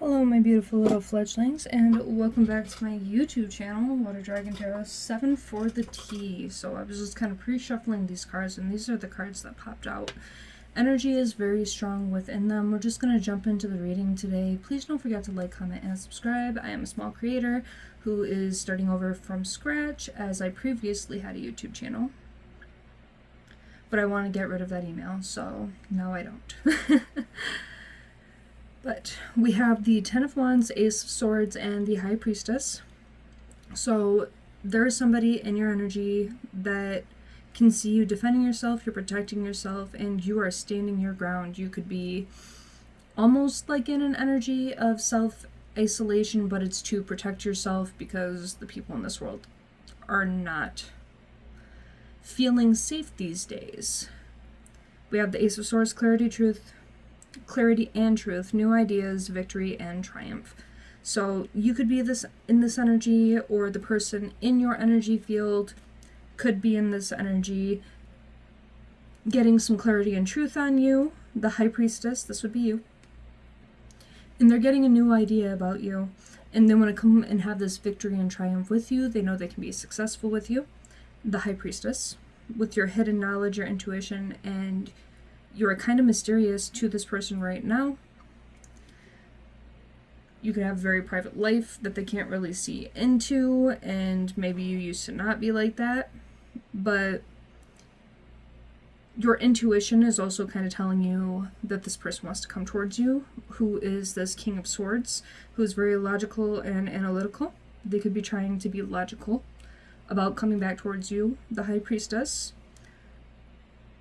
Hello my beautiful little fledglings, and welcome back to my YouTube channel, Water Dragon Tarot 7 for the T. So I was just kind of pre-shuffling these cards, and these are the cards that popped out. Energy is very strong within them. We're just going to jump into the reading today. Please don't forget to like, comment, and subscribe. I am a small creator who is starting over from scratch, as I previously had a YouTube channel. But I want to get rid of that email, so no I don't. But we have the Ten of Wands, Ace of Swords, and the High Priestess. So there is somebody in your energy that can see you defending yourself, you're protecting yourself, and you are standing your ground. You could be almost like in an energy of self-isolation, but it's to protect yourself because the people in this world are not feeling safe these days. We have the Ace of Swords, clarity and truth, new ideas, victory, and triumph. So you could be in this energy, or the person in your energy field could be in this energy, getting some clarity and truth on you. The High Priestess, this would be you. And they're getting a new idea about you, and they want to come and have this victory and triumph with you. They know they can be successful with you. The High Priestess, with your hidden knowledge, your intuition, and you're kind of mysterious to this person right now. You could have a very private life that they can't really see into, and maybe you used to not be like that, but your intuition is also kind of telling you that this person wants to come towards you, who is this King of Swords, who is very logical and analytical. They could be trying to be logical about coming back towards you, the High Priestess.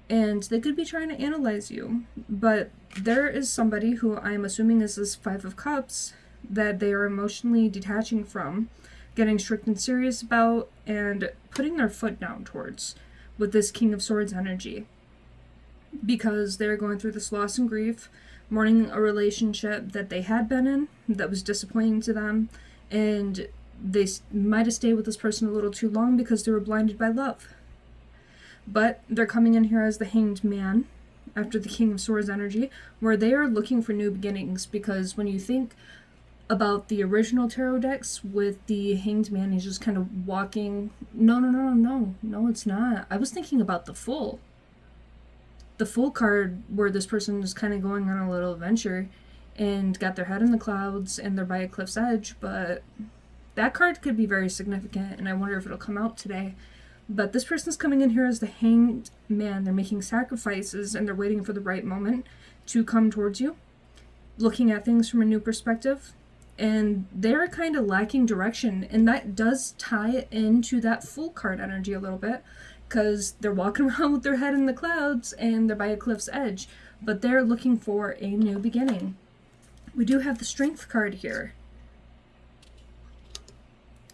And they could be trying to analyze you, but there is somebody who I'm assuming is this Five of Cups that they are emotionally detaching from, getting strict and serious about, and putting their foot down towards with this King of Swords energy. Because they're going through this loss and grief, mourning a relationship that they had been in that was disappointing to them, and they might have stayed with this person a little too long because they were blinded by love. But they're coming in here as the Hanged Man after the King of Swords energy, where they are looking for new beginnings, because when you think about the original tarot decks with the Hanged Man, he's just kind of walking. No, it's not. I was thinking about the Fool. The Fool card, where this person is kind of going on a little adventure and got their head in the clouds and they're by a cliff's edge, but that card could be very significant, and I wonder if it'll come out today. But this person's coming in here as the Hanged Man. They're making sacrifices, and they're waiting for the right moment to come towards you, looking at things from a new perspective. And they're kind of lacking direction, and that does tie into that Fool card energy a little bit, because they're walking around with their head in the clouds, and they're by a cliff's edge, but they're looking for a new beginning. We do have the Strength card here.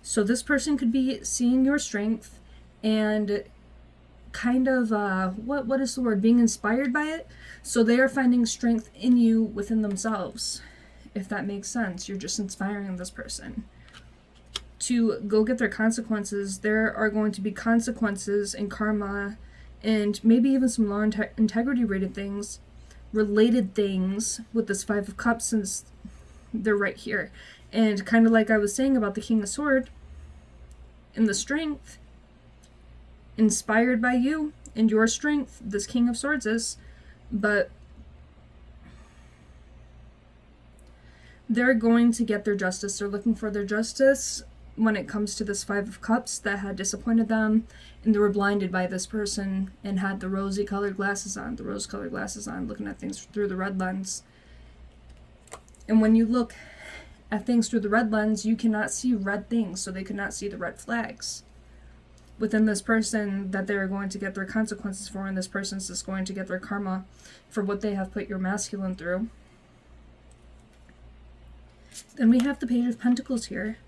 So this person could be seeing your strength and kind of, what is the word? Being inspired by it. So they are finding strength in you within themselves, if that makes sense. You're just inspiring this person to go get their consequences. There are going to be consequences and karma, and maybe even some law integrity related things with this Five of Cups, since they're right here. And kind of like I was saying about the King of Swords and the Strength, inspired by you and your strength, this King of Swords is, but they're going to get their justice. They're looking for their justice when it comes to this Five of Cups that had disappointed them, and they were blinded by this person and had the rose-colored glasses on, looking at things through the red lens. And when you look at things through the red lens, you cannot see red things, so they could not see the red flags within this person that they're going to get their consequences for, and this person's just going to get their karma for what they have put your masculine through. Then we have the Page of Pentacles here.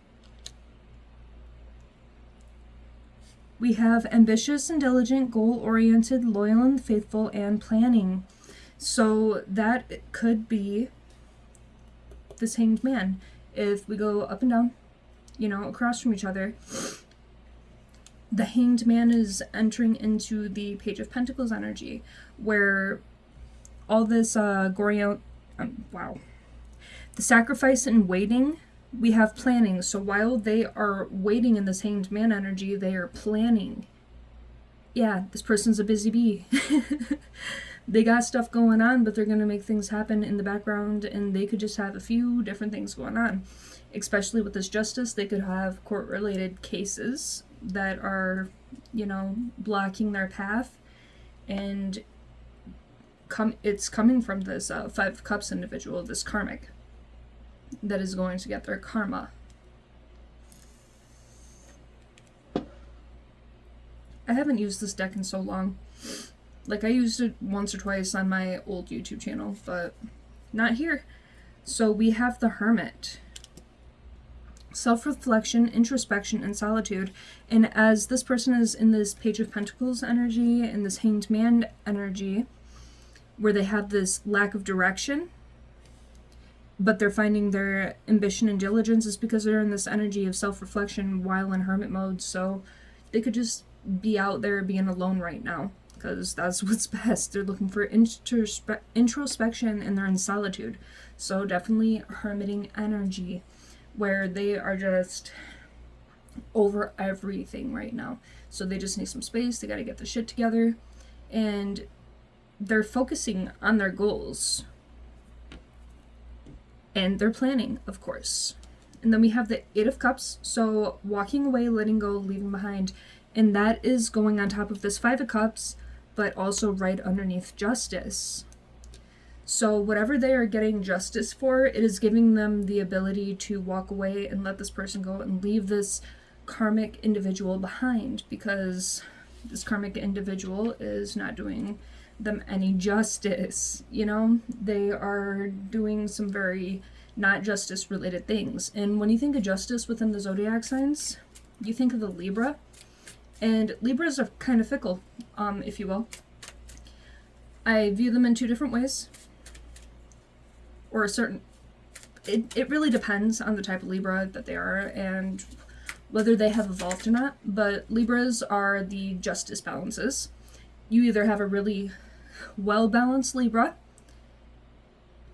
We have ambitious and diligent, goal-oriented, loyal and faithful, and planning. So that could be this Hanged Man. If we go up and down, across from each other, the Hanged Man is entering into the Page of Pentacles energy, where all this Sacrifice and waiting, we have planning. So while they are waiting in this Hanged Man energy, they are planning. Yeah, this person's a busy bee. They got stuff going on, but they're going to make things happen in the background, and they could just have a few different things going on. Especially with this justice, they could have court-related cases that are, blocking their path, and it's coming from this Five of Cups individual, this karmic, that is going to get their karma. I haven't used this deck in so long. Like, I used it once or twice on my old YouTube channel, but not here. So we have the Hermit. Self-reflection, introspection, and solitude. And as this person is in this Page of Pentacles energy and this Hanged Man energy, where they have this lack of direction, but they're finding their ambition and diligence, is because they're in this energy of self-reflection while in hermit mode. So they could just be out there being alone right now, because that's what's best. They're looking for introspection, and they're in solitude. So definitely hermiting energy, where they are just over everything right now. So they just need some space. They got to get the shit together, and they're focusing on their goals, and they're planning, of course. And then we have the Eight of Cups. So walking away, letting go, leaving behind. And that is going on top of this Five of Cups, but also right underneath justice. So whatever they are getting justice for, it is giving them the ability to walk away and let this person go and leave this karmic individual behind, because this karmic individual is not doing them any justice. They are doing some very not justice related things. And when you think of justice within the zodiac signs, you think of the Libra. And Libras are kind of fickle, if you will. I view them in two different ways. Or it really depends on the type of Libra that they are and whether they have evolved or not. But Libras are the justice balances. You either have a really well-balanced Libra,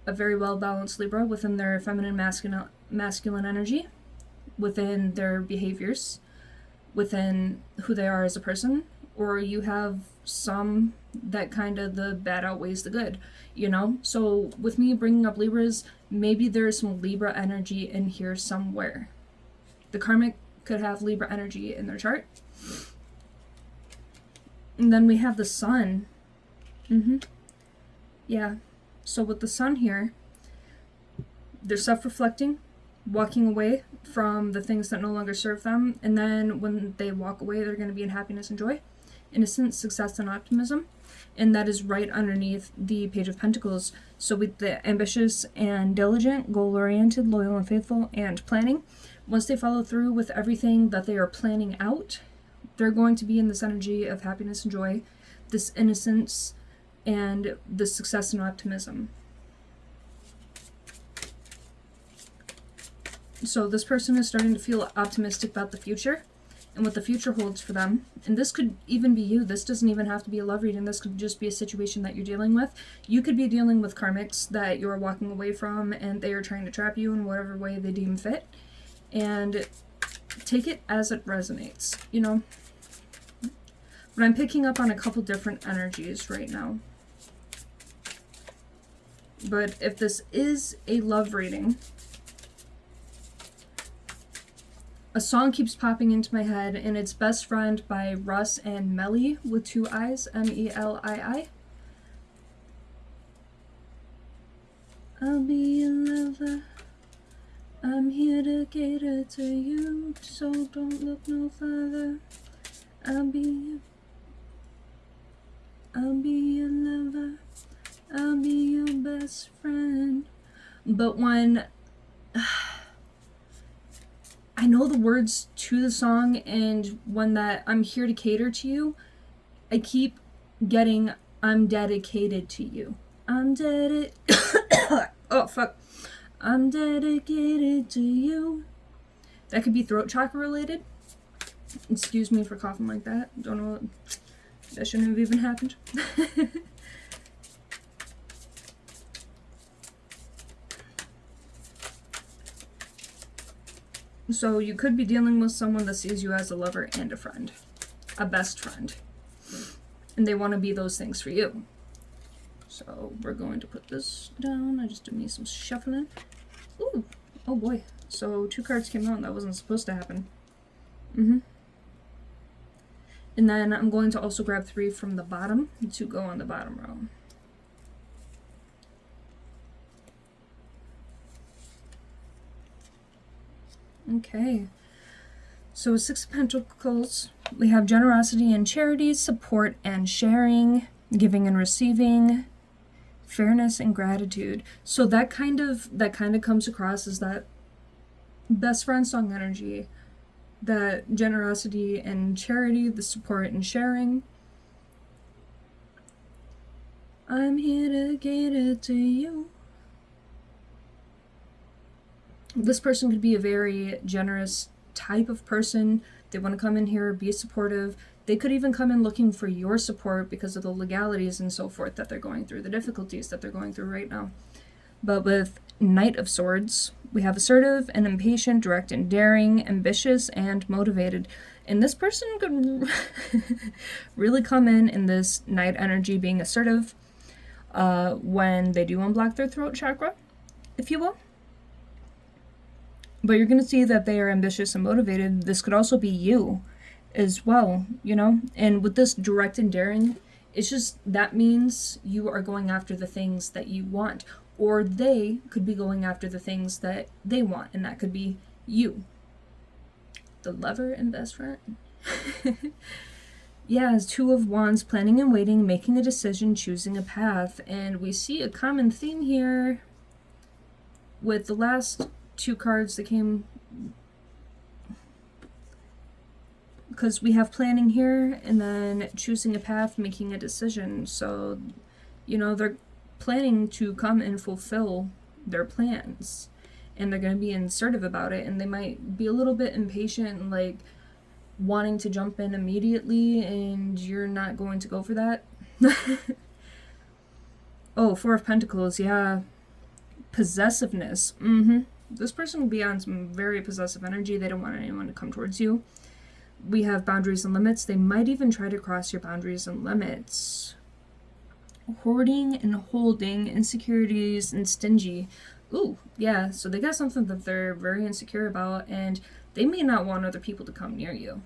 a very well-balanced Libra within their feminine masculine energy, within their behaviors, within who they are as a person, or you have some that kind of the bad outweighs the good, So with me bringing up Libras, maybe there's some Libra energy in here somewhere. The karmic could have Libra energy in their chart. And then we have the Sun. Yeah. So with the Sun here, they're self-reflecting, walking away from the things that no longer serve them, and then when they walk away, they're going to be in happiness and joy, innocence, success, and optimism. And that is right underneath the Page of Pentacles. So with the ambitious and diligent, goal-oriented, loyal and faithful, and planning, once they follow through with everything that they are planning out, they're going to be in this energy of happiness and joy, this innocence, and the success and optimism. So this person is starting to feel optimistic about the future and what the future holds for them. And this could even be you. This doesn't even have to be a love reading. This could just be a situation that you're dealing with. You could be dealing with karmics that you're walking away from, and they are trying to trap you in whatever way they deem fit. And take it as it resonates, But I'm picking up on a couple different energies right now. But if this is a love reading, a song keeps popping into my head, and it's Best Friend by Russ and Melly with 2 I's, Melii. I'll be your lover. I'm here to cater to you, so don't look no further. I'll be your lover. I'll be your best friend. But when I know the words to the song, and when that I'm here to cater to you, I keep getting I'm dedicated to you. Oh, fuck. I'm dedicated to you. That could be throat chakra related. Excuse me for coughing like that. Don't know what... That shouldn't have even happened. So you could be dealing with someone that sees you as a lover and a friend, a best friend. And they want to be those things for you. So we're going to put this down. I just did me some shuffling. Ooh, oh boy. So 2 cards came out. That wasn't supposed to happen. And then I'm going to also grab 3 from the bottom to go on the bottom row. Okay. So 6 of Pentacles, we have generosity and charity, support and sharing, giving and receiving, fairness and gratitude. So that kind of comes across as that best friend song energy, that generosity and charity, the support and sharing. I'm here to cater to you. This person could be a very generous type of person. They want to come in here, be supportive. They could even come in looking for your support because of the legalities and so forth that they're going through, the difficulties that they're going through right now. But with Knight of Swords, we have assertive and impatient, direct and daring, ambitious and motivated. And this person could really come in this Knight energy, being assertive when they do unblock their throat chakra, if you will. But you're going to see that they are ambitious and motivated. This could also be you as well, you know? And with this direct and daring, it's just, that means you are going after the things that you want. Or they could be going after the things that they want. And that could be you. The lover and best friend. Yeah, it's 2 of Wands, planning and waiting, making a decision, choosing a path. And we see a common theme here with the last 2 cards that came, because we have planning here and then choosing a path, making a decision. So, you know, they're planning to come and fulfill their plans, and they're going to be assertive about it, and they might be a little bit impatient and like wanting to jump in immediately, and you're not going to go for that. Oh, 4 of Pentacles, yeah. Possessiveness. This person will be on some very possessive energy. They don't want anyone to come towards you. We have boundaries and limits. They might even try to cross your boundaries and limits. Hoarding and holding, insecurities and stingy. Ooh, yeah, so they got something that they're very insecure about, and they may not want other people to come near you.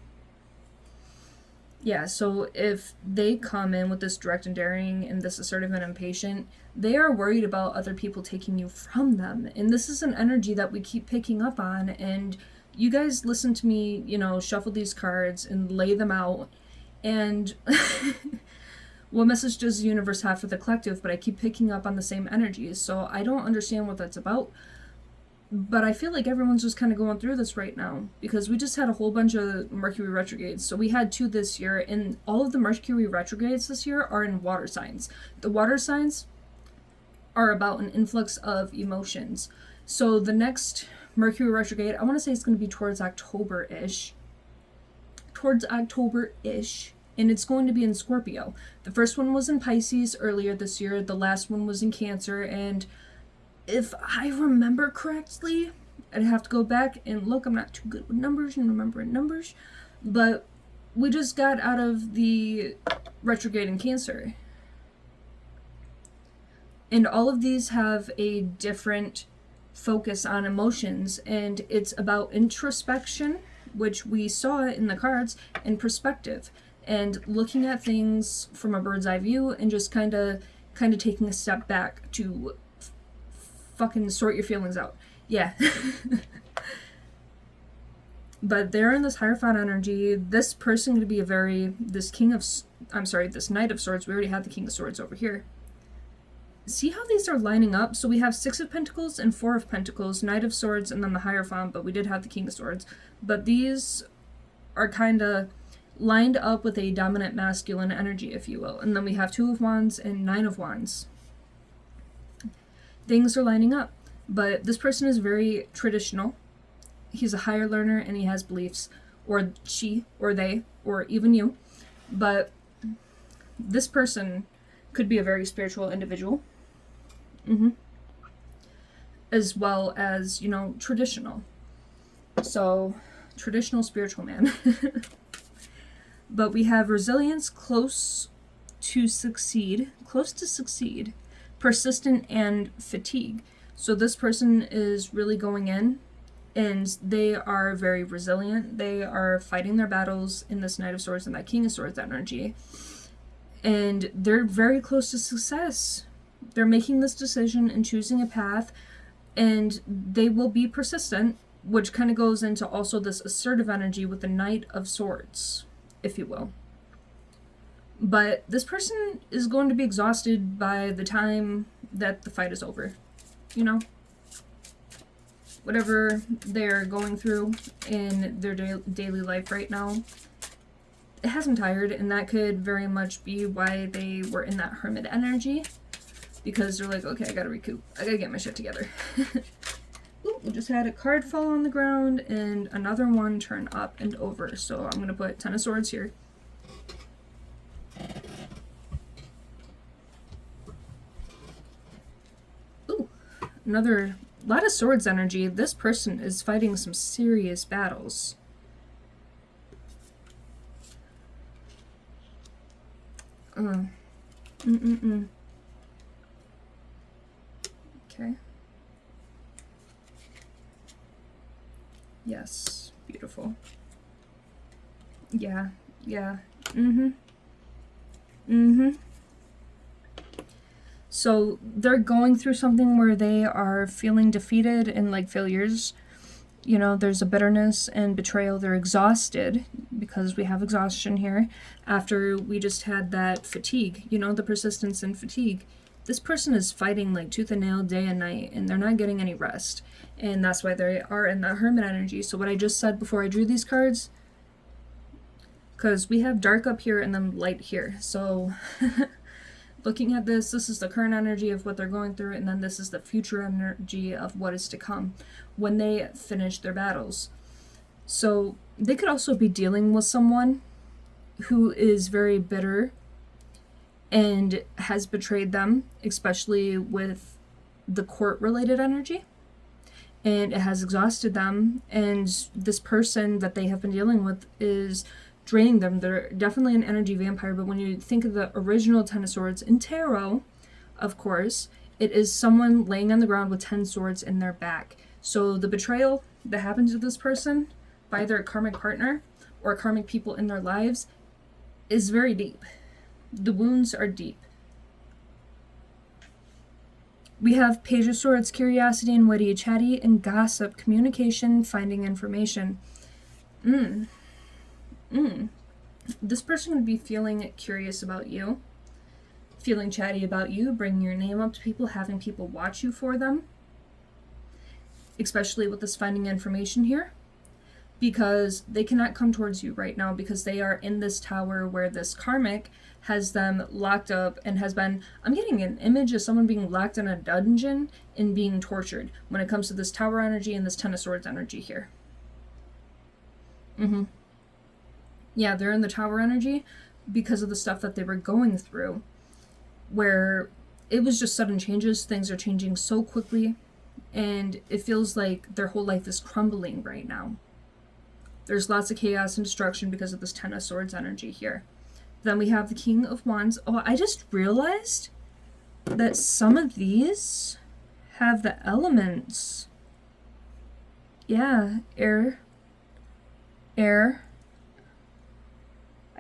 Yeah, so if they come in with this direct and daring and this assertive and impatient, they are worried about other people taking you from them. And this is an energy that we keep picking up on. And you guys listen to me, you know, shuffle these cards and lay them out. And what message does the universe have for the collective? But I keep picking up on the same energies. So I don't understand what that's about. But I feel like everyone's just kind of going through this right now, because we just had a whole bunch of Mercury retrogrades. So we had 2 this year, and all of the Mercury retrogrades this year are in water signs. The water signs are about an influx of emotions. So the next Mercury retrograde, I want to say it's going to be towards October-ish. And it's going to be in Scorpio. The first one was in Pisces earlier this year. The last one was in Cancer, and if I remember correctly, I'd have to go back and look. I'm not too good with numbers and remembering numbers. But we just got out of the retrograde in Cancer. And all of these have a different focus on emotions. And it's about introspection, which we saw in the cards, and perspective. And looking at things from a bird's eye view and just kind of taking a step back to fucking sort your feelings out. Yeah. But they're in this Hierophant energy. This person could be this Knight of Swords. We already had the King of Swords over here. See how these are lining up? So we have 6 of Pentacles and 4 of Pentacles, Knight of Swords, and then the Hierophant, but we did have the King of Swords. But these are kind of lined up with a dominant masculine energy, if you will. And then we have 2 of Wands and 9 of Wands. Things are lining up, but this person is very traditional. He's a higher learner and he has beliefs, or she, or they, or even you. But this person could be a very spiritual individual, as well as, you know, traditional. So, traditional spiritual man. But we have resilience, close to succeed, persistent, and fatigue. So this person is really going in, and they are very resilient. They are fighting their battles in this Knight of Swords and that King of Swords energy. And they're very close to success. They're making this decision and choosing a path, and they will be persistent, which kind of goes into also this assertive energy with the Knight of Swords, if you will. But this person is going to be exhausted by the time that the fight is over. You know? Whatever they're going through in their daily life right now, it has them tired, and that could very much be why they were in that hermit energy. Because they're like, okay, I gotta recoup. I gotta get my shit together. Ooh, we just had a card fall on the ground and another one turn up and over. So I'm gonna put Ten of Swords here. Ooh, another lot of swords energy. This person is fighting some serious battles. Okay. Yes, beautiful. Yeah. So they're going through something where they are feeling defeated and like failures. You know, there's a bitterness and betrayal. They're exhausted because we have exhaustion here after we just had that fatigue, you know, the persistence and fatigue. This person is fighting like tooth and nail day and night, and they're not getting any rest. And that's why they are in that hermit energy. So what I just said before I drew these cards, because we have dark up here and then light here. So looking at this is the current energy of what they're going through, and then this is the future energy of what is to come when they finish their battles. So they could also be dealing with someone who is very bitter and has betrayed them, especially with the court-related energy. And it has exhausted them, and this person that they have been dealing with is draining them. They're definitely an energy vampire, but when you think of the original Ten of Swords in tarot, of course, it is someone laying on the ground with 10 swords in their back. So the betrayal that happened to this person by their karmic partner or karmic people in their lives is very deep. The wounds are deep. We have Page of Swords, curiosity and witty, chatty and gossip, communication, finding information. This person would be feeling curious about you, feeling chatty about you, bringing your name up to people, having people watch you for them, especially with this finding information here, because they cannot come towards you right now because they are in this tower where this karmic has them locked up and has been, I'm getting an image of someone being locked in a dungeon and being tortured when it comes to this tower energy and this Ten of Swords energy here. Yeah, they're in the tower energy because of the stuff that they were going through, where it was just sudden changes. Things are changing so quickly, and it feels like their whole life is crumbling right now. There's lots of chaos and destruction because of this Ten of Swords energy here. Then we have the King of Wands. Oh, I just realized that some of these have the elements. Yeah, air. I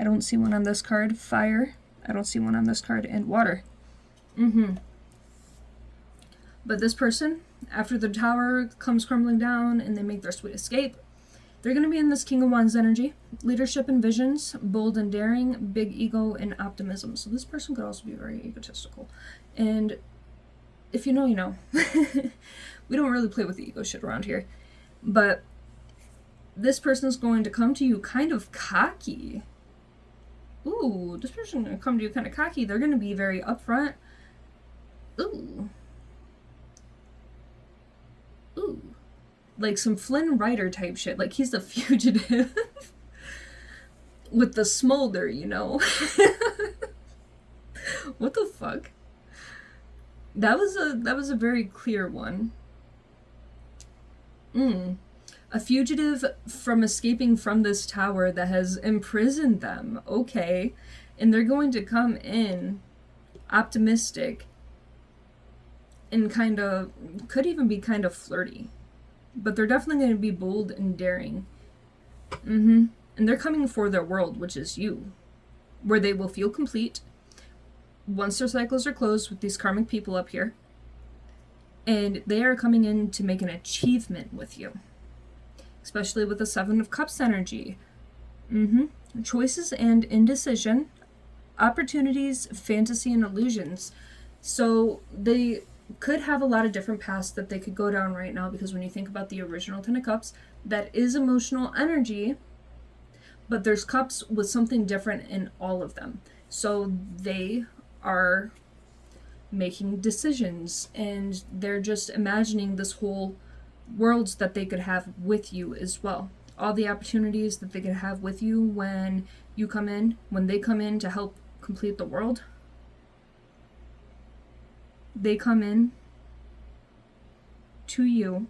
don't see one on this card. Fire. I don't see one on this card. And water. But this person, after the tower comes crumbling down and they make their sweet escape, they're going to be in this King of Wands energy. Leadership and visions, bold and daring, big ego and optimism. So this person could also be very egotistical. And if you know, you know. We don't really play with the ego shit around here. But this person's going to come to you kind of cocky. Ooh, this person's going to come to you kind of cocky. They're going to be very upfront. Ooh. Like some Flynn Rider type shit. Like he's the fugitive. With the smolder, you know. What the fuck? That was a very clear one. A fugitive from escaping from this tower that has imprisoned them. Okay. And they're going to come in optimistic and kind of, could even be kind of flirty. But they're definitely going to be bold and daring. And they're coming for their world, which is you. Where they will feel complete once their cycles are closed with these karmic people up here. And they are coming in to make an achievement with you. Especially with the Seven of Cups energy. Choices and indecision. Opportunities, fantasy, and illusions. So they could have a lot of different paths that they could go down right now, because when you think about the original Ten of Cups, that is emotional energy, but there's cups with something different in all of them. So they are making decisions, and they're just imagining this whole worlds that they could have with you as well. All the opportunities that they could have with you when you come in, when they come in to help complete the world. They come in to you,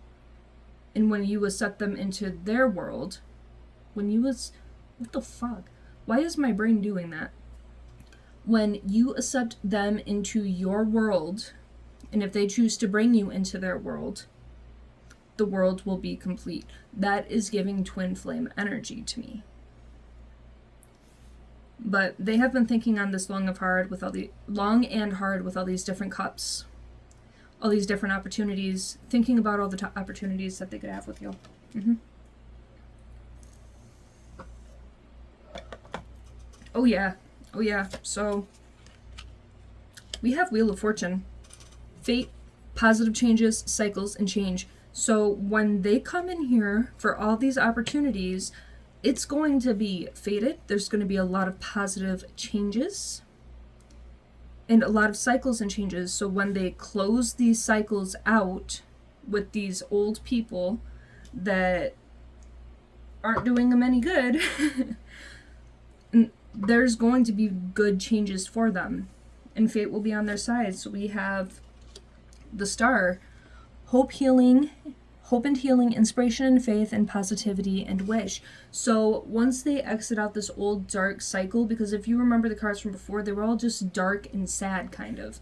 and when you accept them into their world, when you what the fuck? Why is my brain doing that? When you accept them into your world, and if they choose to bring you into their world, the world will be complete. That is giving twin flame energy to me. But they have been thinking on this long and hard with all these different cups, all these different opportunities, thinking about all the opportunities that they could have with you. Oh yeah. So we have Wheel of Fortune, fate, positive changes, cycles, and change. So when they come in here for all these opportunities, it's going to be fated. There's going to be a lot of positive changes and a lot of cycles and changes. So when they close these cycles out with these old people that aren't doing them any good, there's going to be good changes for them. And fate will be on their side. So we have the Star, hope and healing, inspiration and faith, and positivity and wish. So once they exit out this old dark cycle, because if you remember the cards from before, they were all just dark and sad kind of.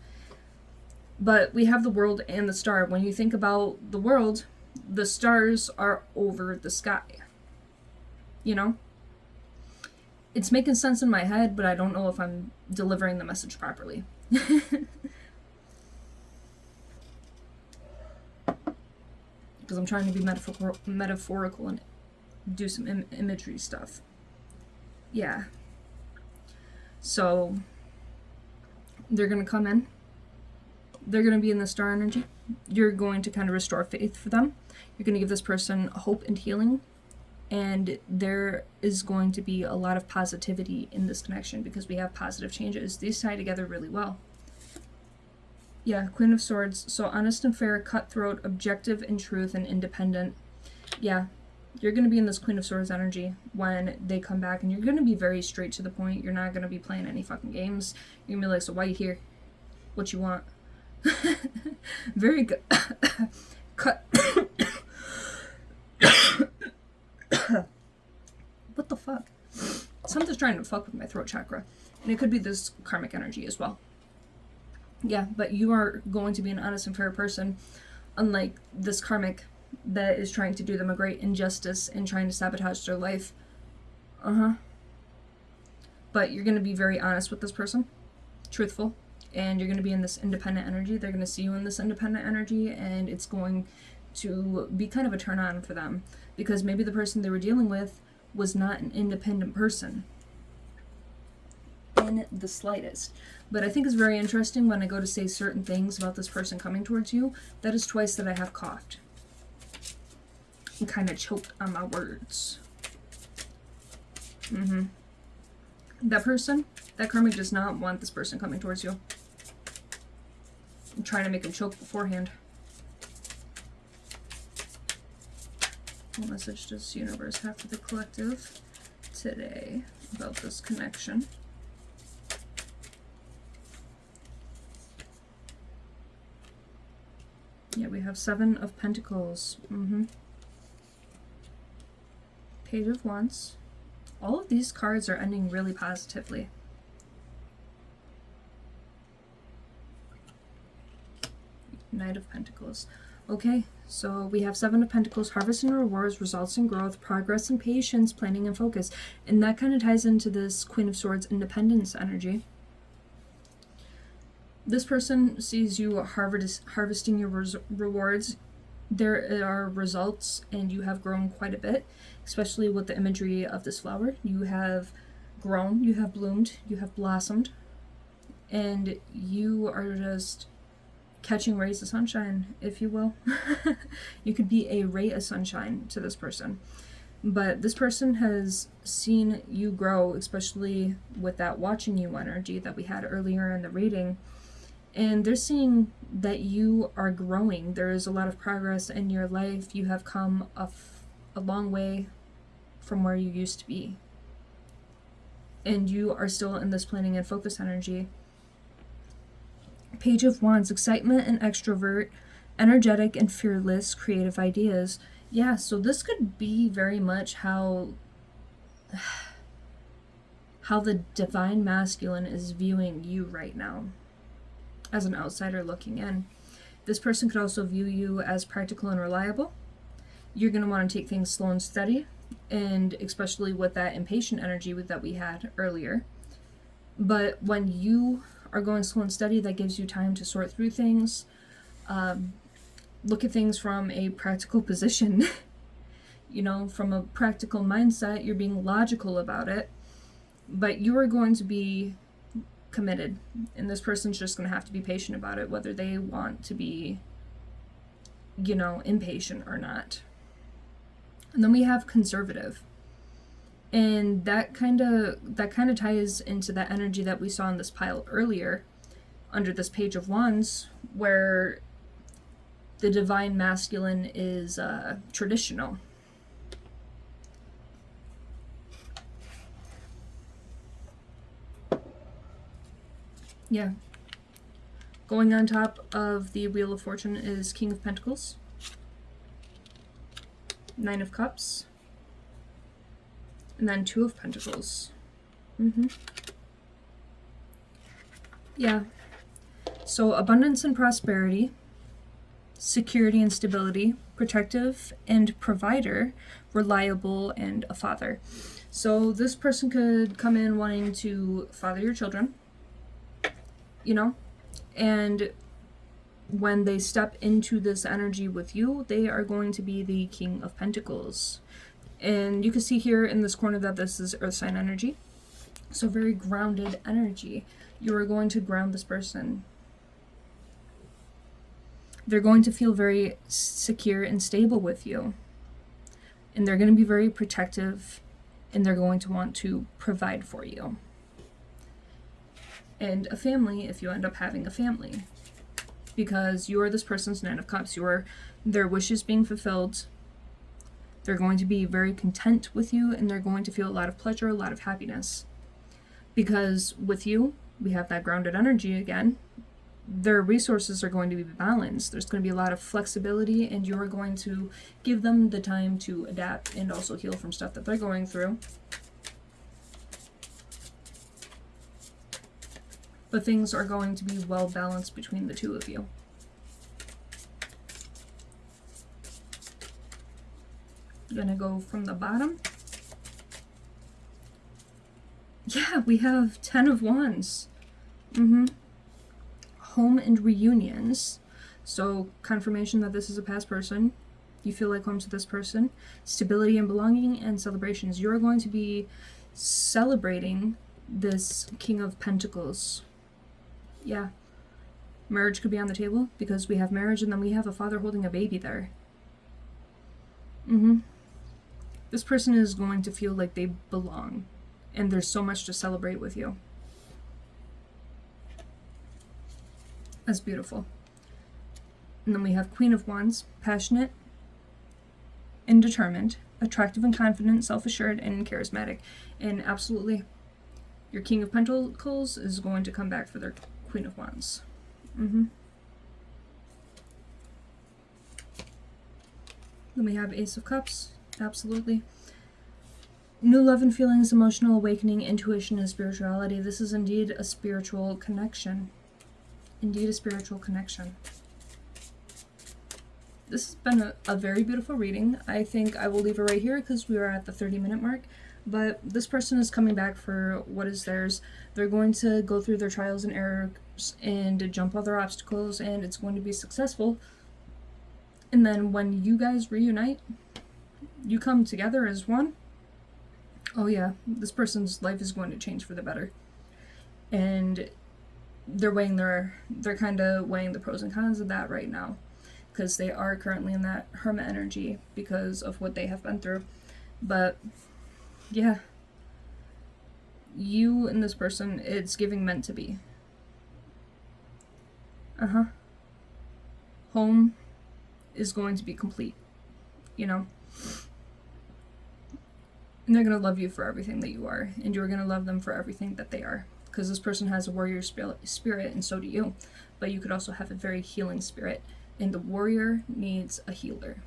But we have the World and the Star. When you think about the world, the stars are over the sky. You know? It's making sense in my head, but I don't know if I'm delivering the message properly. Because I'm trying to be metaphorical and do some imagery stuff. Yeah. So they're going to come in. They're going to be in the Star energy. You're going to kind of restore faith for them. You're going to give this person hope and healing. And there is going to be a lot of positivity in this connection because we have positive changes. These tie together really well. Yeah, Queen of Swords. So honest and fair, cutthroat, objective in truth, and independent. Yeah, you're going to be in this Queen of Swords energy when they come back, and you're going to be very straight to the point. You're not going to be playing any fucking games. You're going to be like, so why you here? What you want? Very good. Cut. What the fuck? Something's trying to fuck with my throat chakra. And it could be this karmic energy as well. Yeah, but you are going to be an honest and fair person, unlike this karmic that is trying to do them a great injustice and trying to sabotage their life. But you're going to be very honest with this person, truthful, and you're going to be in this independent energy. They're going to see you in this independent energy, and it's going to be kind of a turn on for them, because maybe the person they were dealing with was not an independent person in the slightest. But I think it's very interesting when I go to say certain things about this person coming towards you. That is twice that I have coughed and kind of choked on my words. That person, that karmic does not want this person coming towards you. I'm trying to make him choke beforehand. What message does the universe have for the collective today about this connection? Yeah, we have Seven of Pentacles. Page of Wands. All of these cards are ending really positively. Knight of Pentacles. Okay, so we have Seven of Pentacles, harvest and rewards, results in growth, progress and patience, planning and focus. And that kind of ties into this Queen of Swords independence energy. This person sees you harvesting your rewards. There are results and you have grown quite a bit, especially with the imagery of this flower. You have grown, you have bloomed, you have blossomed, and you are just catching rays of sunshine, if you will. You could be a ray of sunshine to this person. But this person has seen you grow, especially with that watching you energy that we had earlier in the reading. And they're seeing that you are growing. There is a lot of progress in your life. You have come a long way from where you used to be. And you are still in this planning and focus energy. Page of Wands, excitement and extrovert, energetic and fearless, creative ideas. Yeah, so this could be very much how the divine masculine is viewing you right now as an outsider looking in. This person could also view you as practical and reliable. You're going to want to take things slow and steady, and especially with that impatient energy that we had earlier. But when you are going slow and steady, that gives you time to sort through things, look at things from a practical position. You know, from a practical mindset, you're being logical about it, but you are going to be committed, and this person's just going to have to be patient about it, whether they want to be, you know, impatient or not. And then we have conservative. And that kind of ties into that energy that we saw in this pile earlier under this Page of Wands, where the divine masculine is traditional. Yeah. Going on top of the Wheel of Fortune is King of Pentacles, Nine of Cups, and then Two of Pentacles. Yeah. So abundance and prosperity, security and stability, protective and provider, reliable, and a father. So this person could come in wanting to father your children, you know, and when they step into this energy with you, they are going to be the King of Pentacles. And you can see here in this corner that this is earth sign energy. So very grounded energy. You are going to ground this person. They're going to feel very secure and stable with you. And they're going to be very protective, and they're going to want to provide for you. And a family, if you end up having a family. Because you are this person's Nine of Cups. You are their wishes being fulfilled. They're going to be very content with you, and they're going to feel a lot of pleasure, a lot of happiness. Because with you, we have that grounded energy again. Their resources are going to be balanced. There's going to be a lot of flexibility, and you're going to give them the time to adapt and also heal from stuff that they're going through. But things are going to be well balanced between the two of you. I'm gonna go from the bottom. Yeah, we have 10 of Wands. Home and reunions. So confirmation that this is a past person. You feel like home to this person. Stability and belonging and celebrations. You're going to be celebrating this King of Pentacles. Yeah. Marriage could be on the table because we have marriage, and then we have a father holding a baby there. This person is going to feel like they belong, and there's so much to celebrate with you. That's beautiful. And then we have Queen of Wands, passionate and determined, attractive and confident, self-assured and charismatic. And absolutely, your King of Pentacles is going to come back for their Queen of Wands. Then we have Ace of Cups, absolutely. New love and feelings, emotional awakening, intuition, and spirituality. This is indeed a spiritual connection. Indeed a spiritual connection. This has been a very beautiful reading. I think I will leave it right here because we are at the 30-minute mark. But this person is coming back for what is theirs. They're going to go through their trials and errors and jump all their obstacles, and it's going to be successful. And then when you guys reunite, you come together as one. Oh yeah, this person's life is going to change for the better. And they're kind of weighing the pros and cons of that right now, because they are currently in that hermit energy because of what they have been through. But yeah, you and this person, it's giving meant to be. Home is going to be complete, you know. And they're going to love you for everything that you are, and you're going to love them for everything that they are, because this person has a warrior spirit, and so do you. But you could also have a very healing spirit, and the warrior needs a healer.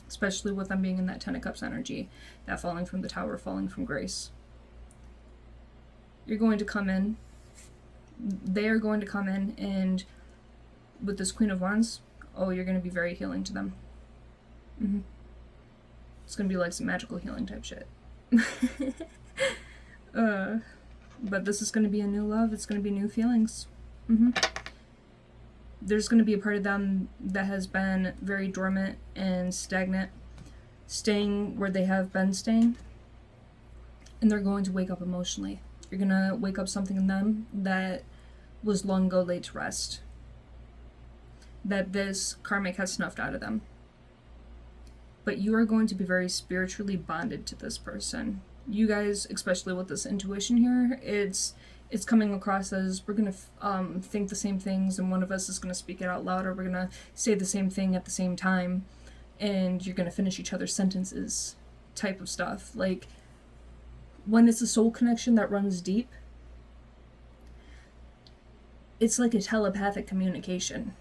Especially with them being in that Ten of Cups energy, that falling from the tower, falling from grace. You're going to come in, they are going to come in, and with this Queen of Wands, oh, you're going to be very healing to them. It's going to be like some magical healing type shit. But this is going to be a new love. It's going to be new feelings. There's going to be a part of them that has been very dormant and stagnant, staying where they have been staying. And they're going to wake up emotionally. You're going to wake up something in them that was long ago laid to rest, that this karmic has snuffed out of them. But you are going to be very spiritually bonded to this person. You guys, especially with this intuition here, it's coming across as we're going to think the same things, and one of us is going to speak it out loud, or we're going to say the same thing at the same time, and you're going to finish each other's sentences type of stuff. Like, when it's a soul connection that runs deep, it's like a telepathic communication.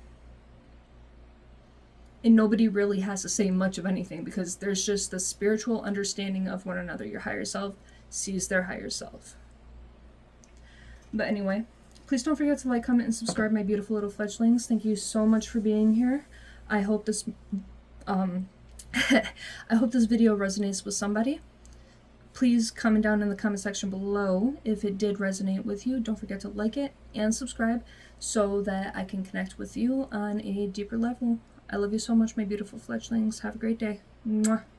And nobody really has to say much of anything, because there's just the spiritual understanding of one another. Your higher self sees their higher self. But anyway, please don't forget to like, comment, and subscribe, my beautiful little fledglings. Thank you so much for being here. I hope this I hope this video resonates with somebody. Please comment down in the comment section below if it did resonate with you. Don't forget to like it and subscribe so that I can connect with you on a deeper level. I love you so much, my beautiful fledglings. Have a great day. Mwah.